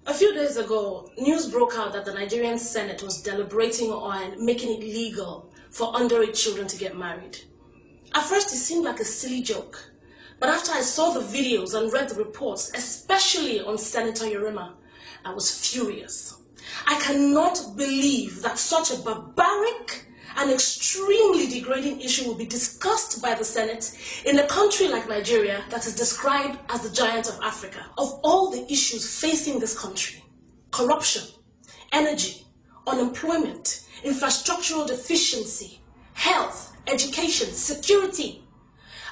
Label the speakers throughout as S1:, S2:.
S1: A few days ago, news broke out that the Nigerian Senate was deliberating on making it legal for underage children to get married. At first, it seemed like a silly joke, but after I saw the videos and read the reports, especially on Senator Yerima, I was furious. I cannot believe that such a barbaric and extremely degrading issue will be discussed by the Senate in a country like Nigeria that is described as the giant of Africa. Of all the issues facing this country, corruption, energy, unemployment, infrastructural deficiency, health, education, security,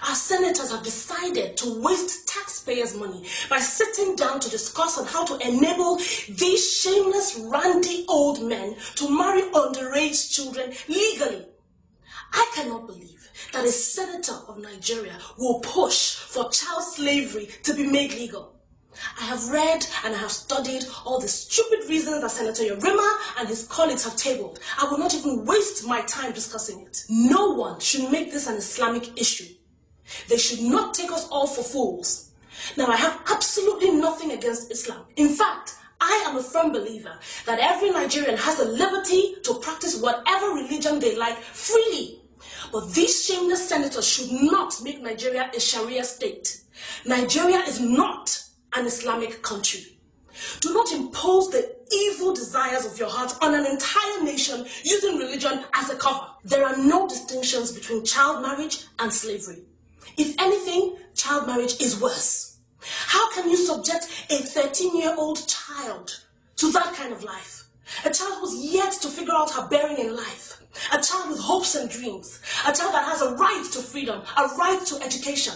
S1: our senators have decided to waste taxpayers' money by sitting down to discuss on how to enable these shameless, randy old men to marry underage children legally. I cannot believe that a senator of Nigeria will push for child slavery to be made legal. I have read and I have studied all the stupid reasons that Senator Yerima and his colleagues have tabled. I will not even waste my time discussing it. No one should make this an Islamic issue. They should not take us all for fools. Now, I have absolutely nothing against Islam. In fact, I am a firm believer that every Nigerian has the liberty to practice whatever religion they like freely. But these shameless senators should not make Nigeria a Sharia state. Nigeria is not an Islamic country. Do not impose the evil desires of your heart on an entire nation using religion as a cover. There are no distinctions between child marriage and slavery. If anything, child marriage is worse. How can you subject a 13-year-old child to that kind of life? A child who's yet to figure out her bearing in life. A child with hopes and dreams. A child that has a right to freedom, a right to education.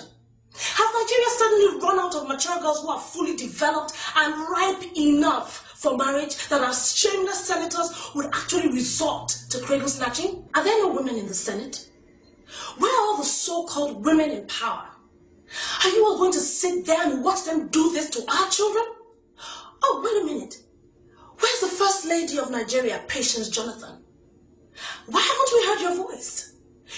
S1: Has Nigeria suddenly run out of mature girls who are fully developed and ripe enough for marriage that our shameless senators would actually resort to cradle snatching? Are there no women in the Senate? Where are all the so-called women in power? Are you all going to sit there and watch them do this to our children? Oh, wait a minute. Where's the First Lady of Nigeria, Patience Jonathan? Why haven't we heard your voice?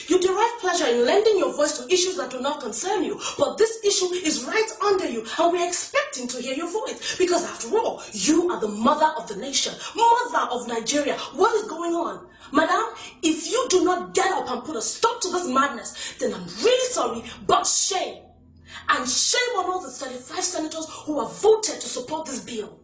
S1: You derive pleasure in lending your voice to issues that do not concern you, but this issue is right under you, and we're expecting to hear your voice. Because after all, you are the mother of the nation, mother of Nigeria. What is going on? Madam, if you do not get up and put a stop to this madness, then I'm really sorry, but shame. And shame on all the 35 senators who have voted to support this bill.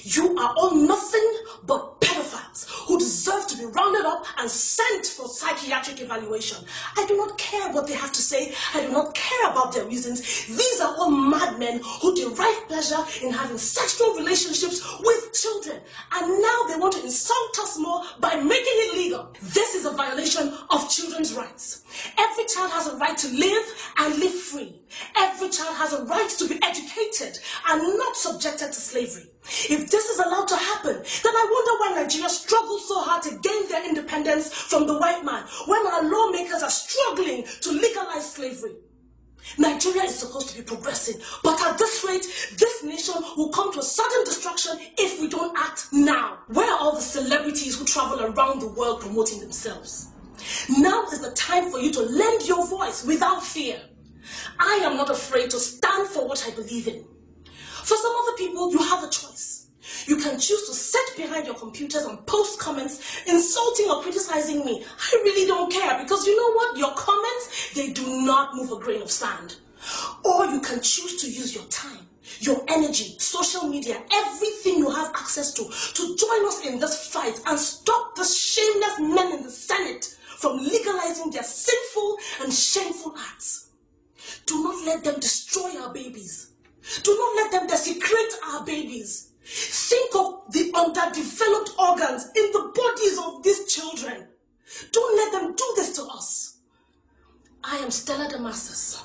S1: You are all nothing but pedophiles who deserve to be rounded up and sent for psychiatric evaluation. I do not care what they have to say. I do not care about their reasons. These are all madmen who derive pleasure in having sexual relationships with children. And now they want to insult us more by making it legal. This is a violation of children's rights. Every child has a right to live and live free. Every child has a right to be educated and not subjected to slavery. If this is allowed to happen, then I wonder why Nigeria struggles so hard to gain their independence from the white man, when our lawmakers are struggling to legalize slavery. Nigeria is supposed to be progressing, but at this rate, this nation will come to a sudden destruction if we don't act now. Where are all the celebrities who travel around the world promoting themselves? Now is the time for you to lend your voice without fear. I am not afraid to stand for what I believe in. For some other people, you have a choice. You can choose to sit behind your computers and post comments insulting or criticizing me. I really don't care, because you know what? Your comments, they do not move a grain of sand. Or you can choose to use your time, your energy, social media, everything you have access to join us in this fight and stop the shameless men in the Senate from legalizing their sinful and shameful acts. Do not let them destroy our babies. Do not let them desecrate our babies. Think of the underdeveloped organs in the bodies of these children. Don't let them do this to us. I am Stella Damascus.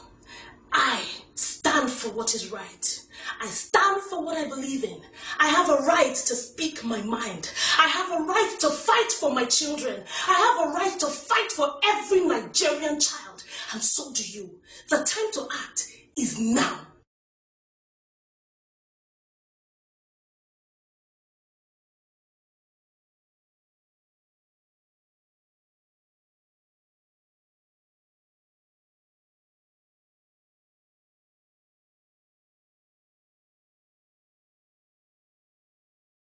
S1: I stand for what is right. I stand for what I believe in. I have a right to speak my mind. I have a right to fight for my children. I have a right to fight for every Nigerian child. And so do you. The time to act is now.